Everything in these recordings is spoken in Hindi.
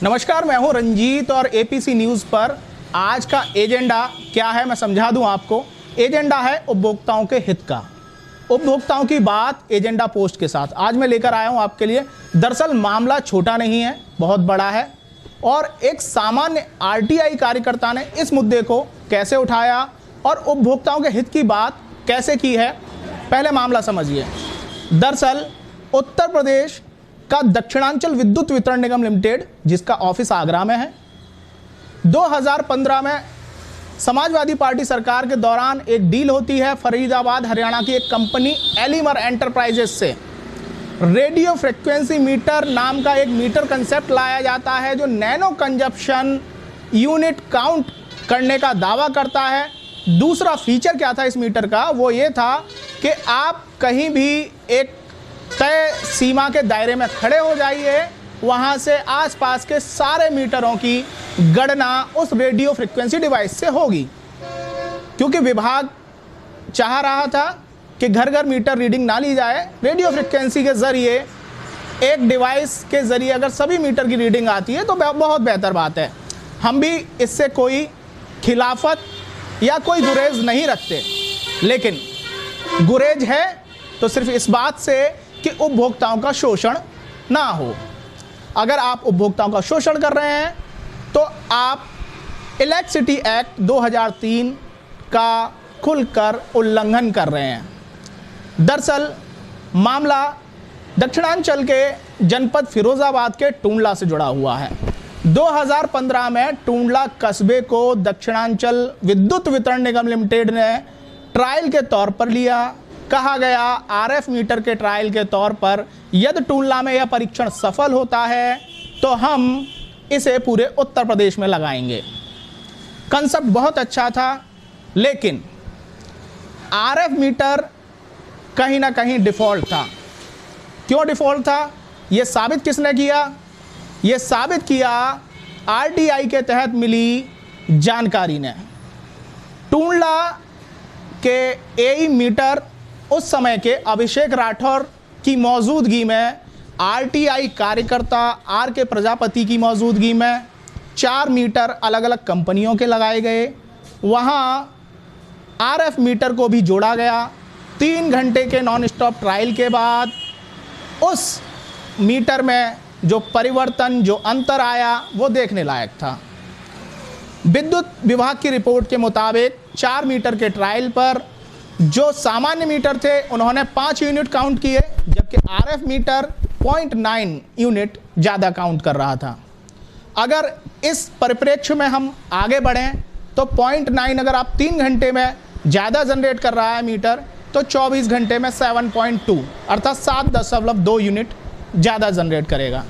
नमस्कार, मैं हूं रंजीत और एपीसी न्यूज़ पर आज का एजेंडा क्या है मैं समझा दूं आपको। एजेंडा है उपभोक्ताओं के हित का, उपभोक्ताओं की बात एजेंडा पोस्ट के साथ आज मैं लेकर आया हूं आपके लिए। दरअसल मामला छोटा नहीं है, बहुत बड़ा है और एक सामान्य आरटीआई कार्यकर्ता ने इस मुद्दे को कैसे उठाया और उपभोक्ताओं के हित की बात कैसे की है, पहले मामला समझिए। दरअसल उत्तर प्रदेश का दक्षिणांचल विद्युत वितरण निगम लिमिटेड, जिसका ऑफिस आगरा में है, 2015 में समाजवादी पार्टी सरकार के दौरान एक डील होती है फरीदाबाद हरियाणा की एक कंपनी एलिमर एंटरप्राइजेस से। रेडियो फ्रिक्वेंसी मीटर नाम का एक मीटर कंसेप्ट लाया जाता है जो नैनो कंजप्शन यूनिट काउंट करने का दावा करता है। दूसरा फीचर क्या था इस मीटर का, वो ये था कि आप कहीं भी एक तय सीमा के दायरे में खड़े हो जाइए, वहाँ से आसपास के सारे मीटरों की गणना उस रेडियो फ्रिक्वेंसी डिवाइस से होगी। क्योंकि विभाग चाह रहा था कि घर घर मीटर रीडिंग ना ली जाए, रेडियो फ्रिक्वेंसी के ज़रिए एक डिवाइस के ज़रिए अगर सभी मीटर की रीडिंग आती है तो बहुत बेहतर बात है। हम भी इससे कोई खिलाफत या कोई गुरेज नहीं रखते, लेकिन गुरेज है तो सिर्फ इस बात से कि उपभोक्ताओं का शोषण ना हो। अगर आप उपभोक्ताओं का शोषण कर रहे हैं तो आप इलेक्ट्रिसिटी एक्ट 2003 का खुलकर उल्लंघन कर रहे हैं। दरअसल मामला दक्षिणांचल के जनपद फिरोजाबाद के टूंडला से जुड़ा हुआ है। 2015 में टूंडला कस्बे को दक्षिणांचल विद्युत वितरण निगम लिमिटेड ने ट्रायल के तौर पर लिया। कहा गया आरएफ मीटर के ट्रायल के तौर पर यदि टूंडला में यह परीक्षण सफल होता है तो हम इसे पूरे उत्तर प्रदेश में लगाएंगे। कंसेप्ट बहुत अच्छा था, लेकिन आरएफ मीटर कहीं ना कहीं डिफ़ॉल्ट था। क्यों डिफ़ॉल्ट था, यह साबित किसने किया? यह साबित किया आरटीआई के तहत मिली जानकारी ने। टूंडला के एई मीटर उस समय के अभिषेक राठौर की मौजूदगी में आरटीआई कार्यकर्ता आर के प्रजापति की मौजूदगी में 4 मीटर अलग अलग कंपनियों के लगाए गए। वहाँ आरएफ मीटर को भी जोड़ा गया। 3 घंटे के नॉन स्टॉप ट्रायल के बाद उस मीटर में जो परिवर्तन, जो अंतर आया, वो देखने लायक था। विद्युत विभाग की रिपोर्ट के मुताबिक 4 मीटर के ट्रायल पर जो सामान्य मीटर थे उन्होंने 5 यूनिट काउंट किए, जबकि आरएफ मीटर 0.9 यूनिट ज़्यादा काउंट कर रहा था। अगर इस परिप्रेक्ष्य में हम आगे बढ़ें तो 0.9 अगर आप 3 घंटे में ज़्यादा जनरेट कर रहा है मीटर, तो 24 घंटे में 7.2 अर्थात 7.2 यूनिट ज़्यादा जनरेट करेगा।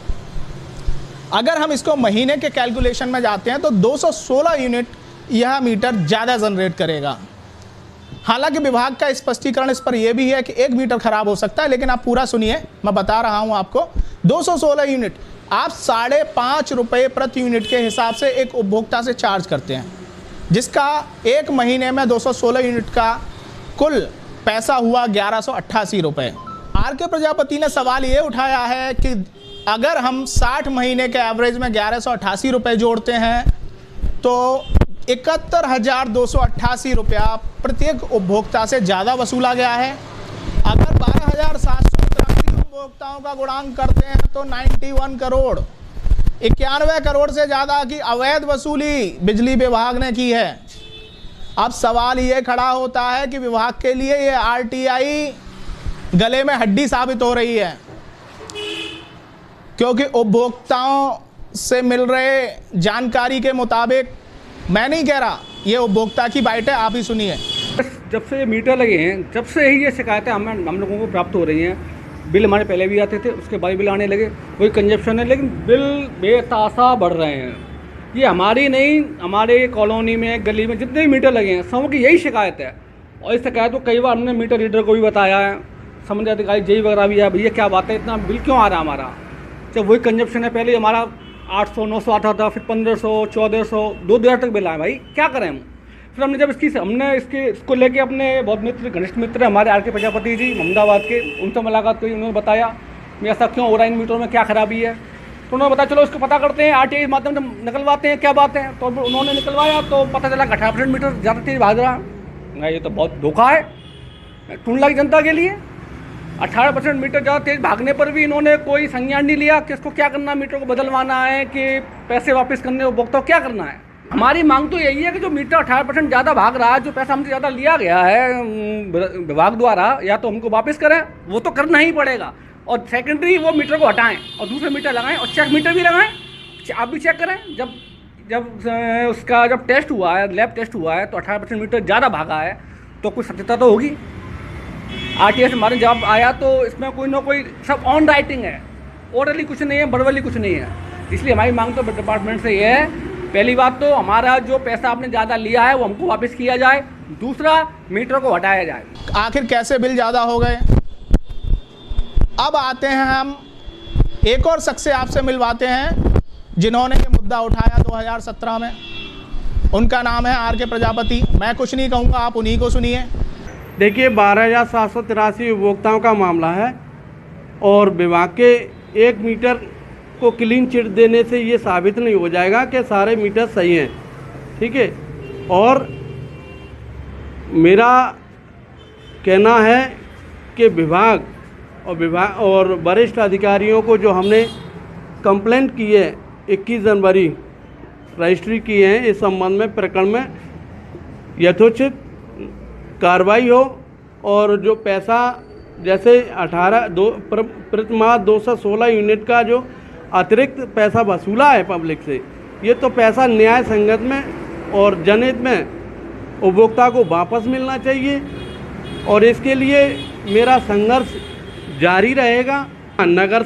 अगर हम इसको महीने के कैलकुलेशन में जाते हैं तो 216 यूनिट यह मीटर ज़्यादा जनरेट करेगा। हालांकि विभाग का स्पष्टीकरण इस पर यह भी है कि 1 मीटर खराब हो सकता है, लेकिन आप पूरा सुनिए, मैं बता रहा हूं आपको। 216 यूनिट आप 5.5 रुपये प्रति यूनिट के हिसाब से एक उपभोक्ता से चार्ज करते हैं, जिसका एक महीने में 216 यूनिट का कुल पैसा हुआ 1188 रुपये। आर के प्रजापति ने सवाल ये उठाया है कि अगर हम 60 महीने के एवरेज में 1188 रुपये जोड़ते हैं तो 71,288 रुपया प्रत्येक उपभोक्ता से ज़्यादा वसूला गया है। अगर 12,783 उपभोक्ताओं का गुणांक करते हैं तो 91 करोड़ 91 करोड़ से ज़्यादा की अवैध वसूली बिजली विभाग ने की है। अब सवाल ये खड़ा होता है कि विभाग के लिए ये आरटीआई गले में हड्डी साबित हो रही है, क्योंकि उपभोक्ताओं से मिल रहे जानकारी के मुताबिक, मैं नहीं कह रहा, ये उपभोक्ता की बाइट है, आप ही सुनिए। जब से ये मीटर लगे हैं, जब से ही ये शिकायतें हम लोगों को प्राप्त हो रही हैं। बिल हमारे पहले भी आते थे, उसके बाद बिल आने लगे, वही कंजप्शन है, लेकिन बिल बेतहाशा बढ़ रहे हैं। ये हमारी नहीं, हमारे कॉलोनी में, गली में जितने भी मीटर लगे हैं सबों की यही शिकायत है। और इस शिकायत को कई बार हमने मीटर रीडर को भी बताया है, समझ अधिकारी जेई वगैरह भी है, भैया क्या बात है, इतना बिल क्यों आ रहा है हमारा? जब वही कंजप्शन है, पहले हमारा 800-900 आता था, फिर 1500, 1400, 2000 तक बिल आया। भाई क्या करें हम? फिर हमने जब इसको लेके अपने बहुत घनिष्ठ मित्र हमारे आर के प्रजापति जी अहमदाबाद के, उनसे मुलाकात करी। उन्होंने बताया मैं ऐसा क्यों हो रहा है, इन मीटरों में क्या खराबी है। तो उन्होंने बताया चलो इसको पता करते हैं, आरटीआई के माध्यम से निकलवाते हैं क्या बात है। तो उन्होंने निकलवाया तो पता चला 18% मीटर ज़्यादा तेज भाग रहा है। ये तो बहुत धोखा है टुंडला की जनता के लिए। 18% मीटर ज़्यादा तेज भागने पर भी इन्होंने कोई संज्ञान नहीं लिया कि इसको क्या करना है, मीटर को बदलवाना है कि पैसे वापस करने उपभोक्ता को क्या करना है। हमारी मांग तो यही है कि जो मीटर 18% ज़्यादा भाग रहा है, जो पैसा हमसे ज़्यादा लिया गया है विभाग द्वारा, या तो हमको वापस करें, वो तो करना ही पड़ेगा, और सेकेंडरी वो मीटर को हटाएं और दूसरे मीटर लगाएं और चेक मीटर भी लगाएं। आप भी चेक करें, जब टेस्ट हुआ है, लैब टेस्ट हुआ है, तो 18% मीटर ज़्यादा भागा है तो कुछ सत्यता तो होगी। आरटीआई से हमारे जवाब आया तो इसमें कोई ना कोई सब ऑन राइटिंग है, ओरली कुछ नहीं है, वर्बली कुछ नहीं है। इसलिए हमारी मांग तो डिपार्टमेंट से ये है, पहली बात तो हमारा जो पैसा आपने ज़्यादा लिया है वो हमको वापस किया जाए, दूसरा मीटर को हटाया जाए। आखिर कैसे बिल ज़्यादा हो गए? अब आते हैं हम एक और शख्स से आपसे मिलवाते हैं जिन्होंने ये मुद्दा उठाया 2017 में। उनका नाम है आर के प्रजापति। मैं कुछ नहीं कहूँगा, आप उन्हीं को सुनिए। देखिए 12,783 उपभोक्ताओं का मामला है और विभाग के 1 मीटर को क्लीन चिट देने से ये साबित नहीं हो जाएगा कि सारे मीटर सही हैं, ठीक है। और मेरा कहना है कि विभाग और वरिष्ठ अधिकारियों को जो हमने कंप्लेंट की है 21 जनवरी रजिस्ट्री की है, इस संबंध में प्रकरण में यथोचित कार्रवाई हो और जो पैसा जैसे 216 यूनिट का जो अतिरिक्त पैसा वसूला है पब्लिक से, ये तो पैसा न्याय संगत में और जनहित में उपभोक्ता को वापस मिलना चाहिए और इसके लिए मेरा संघर्ष जारी रहेगा। नगर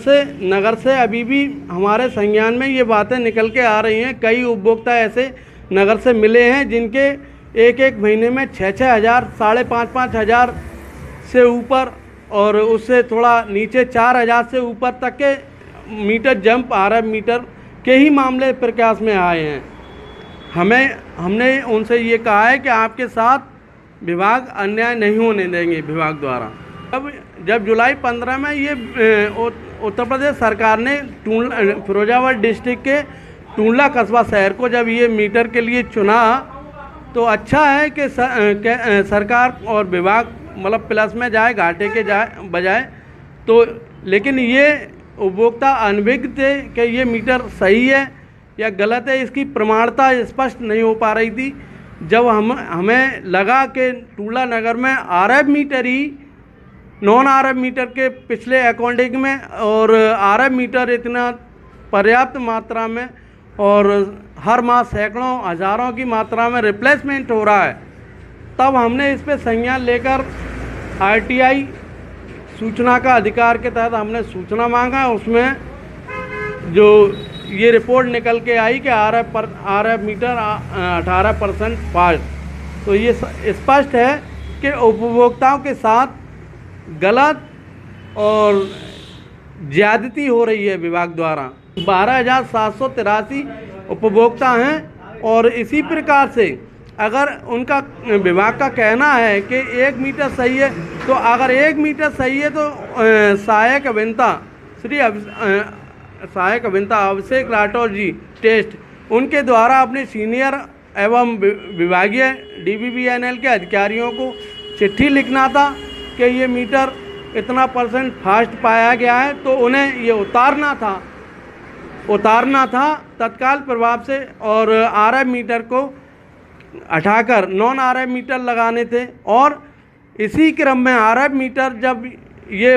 से अभी भी हमारे संज्ञान में ये बातें निकल के आ रही हैं। कई उपभोक्ता ऐसे नगर से मिले हैं जिनके एक महीने में 6-6 हज़ार, 5.5 हज़ार से ऊपर और उससे थोड़ा नीचे 4 हज़ार से ऊपर तक के मीटर जंप RF मीटर के ही मामले प्रकाश में आए हैं। हमने उनसे ये कहा है कि आपके साथ विभाग अन्याय नहीं होने देंगे विभाग द्वारा। जब जुलाई 15 में ये उत्तर प्रदेश सरकार ने फिरोजाबाद डिस्ट्रिक्ट के टूंडला कस्बा शहर को जब ये मीटर के लिए चुना तो अच्छा है कि सरकार और विभाग मतलब प्लस में जाए, घाटे के जाए बजाय। तो लेकिन ये उपभोक्ता अनभिज्ञ थे कि ये मीटर सही है या गलत है, इसकी प्रमाणता स्पष्ट नहीं हो पा रही थी। जब हमें लगा कि टूंडला नगर में RF मीटर ही नॉन RF मीटर के पिछले अकाउंटिंग में और RF मीटर इतना पर्याप्त मात्रा में और हर माह सैकड़ों हज़ारों की मात्रा में रिप्लेसमेंट हो रहा है, तब हमने इस पे संज्ञान लेकर RTI सूचना का अधिकार के तहत हमने सूचना मांगा। उसमें जो ये रिपोर्ट निकल के आई कि RF मीटर 18% फास्ट। तो ये स्पष्ट है कि उपभोक्ताओं के साथ गलत और ज्यादती हो रही है विभाग द्वारा। 12,783 उपभोक्ता हैं और इसी प्रकार से अगर उनका विभाग का कहना है कि 1 मीटर सही है, तो अगर 1 मीटर सही है तो सहायक अभियंता अभिषेक राठौर जी टेस्ट उनके द्वारा अपने सीनियर एवं विभागीय DBBNL के अधिकारियों को चिट्ठी लिखना था कि ये मीटर इतना % फास्ट पाया गया है, तो उन्हें ये उतारना था तत्काल प्रभाव से और RF मीटर को हटाकर नॉन RF मीटर लगाने थे। और इसी क्रम में RF मीटर जब ये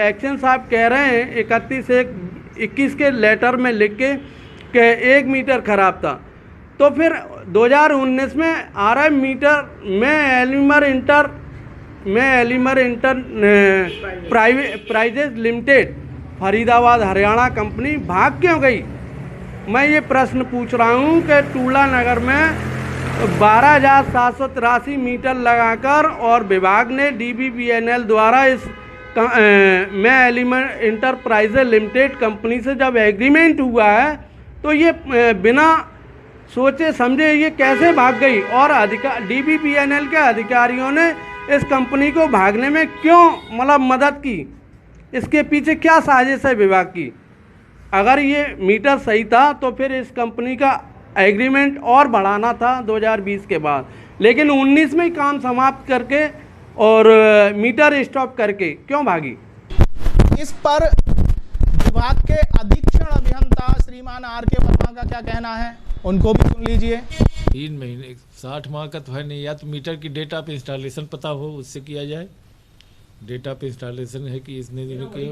एक्शन साहब कह रहे हैं 31/1/21 के लेटर में लिख के कि 1 मीटर ख़राब था, तो फिर 2019 में RF मीटर में एलिमर enterprises limited Faridabad Haryana company भाग क्यों गई? मैं ये प्रश्न पूछ रहा हूँ कि टूंडला नगर में 12,783 मीटर लगाकर और विभाग ने DBBNL द्वारा इस में एलिमर इंटरप्राइजेज लिमिटेड कंपनी से जब एग्रीमेंट हुआ है, तो ये बिना सोचे समझे ये कैसे भाग गई और DBBNL के अधिकारियों ने इस कंपनी को भागने में क्यों मतलब मदद की? इसके पीछे क्या साजिश है विभाग की? अगर ये मीटर सही था तो फिर इस कंपनी का एग्रीमेंट और बढ़ाना था 2020 के बाद, लेकिन 19 में ही काम समाप्त करके और मीटर स्टॉप करके क्यों भागी। इस पर विभाग के अधीक्षण अभियंता श्रीमान आर के वर्मा का क्या कहना है, उनको भी सुन लीजिए। 3 महीने 60 माह का तो है नहीं, या तो मीटर की डेट ऑफ इंस्टॉलेशन पता हो उससे किया जाए। डेट ऑफ इंस्टॉलेशन है कि इसने दिनों के,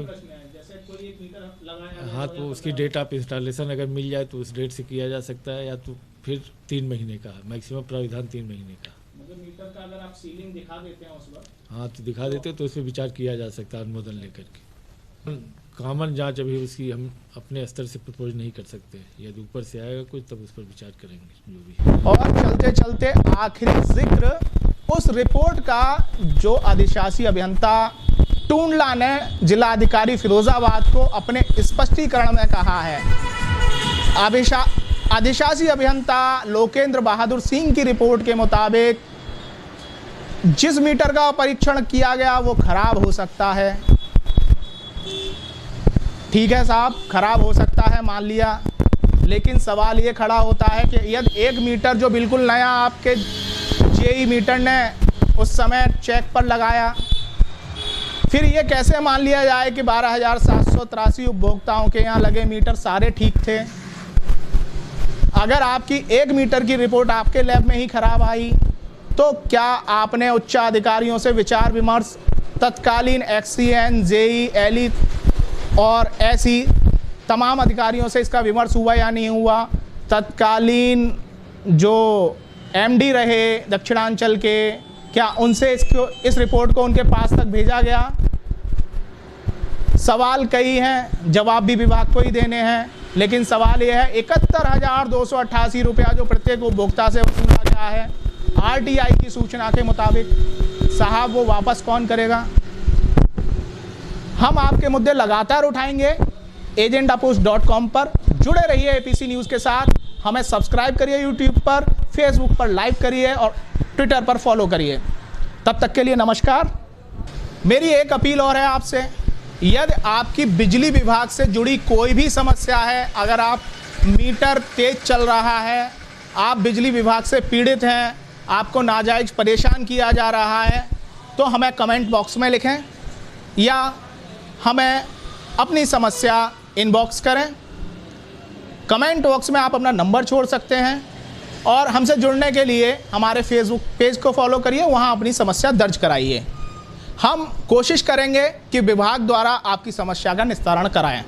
हाँ तो उसकी डेट ऑफ इंस्टॉलेशन अगर मिल जाए तो उस डेट से किया जा सकता है, या तो फिर 3 महीने का मैक्सिमम प्राविधान 3 महीने का। मतलब मीटर का अगर आप सीलिंग दिखा देते हैं उस वक्त, हाँ तो दिखा देते तो उस पर विचार किया जा सकता है अनुमोदन लेकर के। कॉमन जांच अभी उसकी हम अपने स्तर से प्रपोज नहीं कर सकते, यदि ऊपर से आएगा कुछ तब उस पर विचार करेंगे जो भी। और चलते चलते आखिरी जिक्र उस रिपोर्ट का जो अधिशासी अभियंता टूंडला ने जिलाधिकारी फिरोजाबाद को अपने स्पष्टीकरण में कहा है। अधिशासी अभियंता लोकेंद्र बहादुर सिंह की रिपोर्ट के मुताबिक जिस मीटर का परीक्षण किया गया वो खराब हो सकता है। ठीक है साहब, खराब हो सकता है, मान लिया, लेकिन सवाल ये खड़ा होता है कि यदि एक मीटर जो बिल्कुल नया आपके जेई मीटर ने उस समय चेक पर लगाया, फिर ये कैसे मान लिया जाए कि 12,783 उपभोक्ताओं के यहाँ लगे मीटर सारे ठीक थे। अगर आपकी एक मीटर की रिपोर्ट आपके लैब में ही खराब आई तो क्या आपने उच्च अधिकारियों से विचार विमर्श, तत्कालीन एक्सीएन, जेई, एली और ऐसी तमाम अधिकारियों से इसका विमर्श हुआ या नहीं हुआ? तत्कालीन जो एमडी रहे दक्षिणांचल के, क्या उनसे इस रिपोर्ट को उनके पास तक भेजा गया? सवाल कई हैं, जवाब भी विभाग को ही देने हैं, लेकिन सवाल यह है 71,288 रुपया जो प्रत्येक उपभोक्ता से वसूला गया है आरटीआई की सूचना के मुताबिक, साहब वो वापस कौन करेगा? हम आपके मुद्दे लगातार उठाएंगे। agendapost.com पर जुड़े रहिए एपीसी न्यूज़ के साथ। हमें सब्सक्राइब करिए यूट्यूब पर, फेसबुक पर लाइक करिए और ट्विटर पर फॉलो करिए। तब तक के लिए नमस्कार। मेरी एक अपील और है आपसे, यदि आपकी बिजली विभाग से जुड़ी कोई भी समस्या है, अगर आप मीटर तेज चल रहा है, आप बिजली विभाग से पीड़ित हैं, आपको नाजायज़ परेशान किया जा रहा है, तो हमें कमेंट बॉक्स में लिखें या हमें अपनी समस्या इनबॉक्स करें। कमेंट बॉक्स में आप अपना नंबर छोड़ सकते हैं और हमसे जुड़ने के लिए हमारे फेसबुक पेज को फॉलो करिए, वहाँ अपनी समस्या दर्ज कराइए। हम कोशिश करेंगे कि विभाग द्वारा आपकी समस्या का निस्तारण कराएं।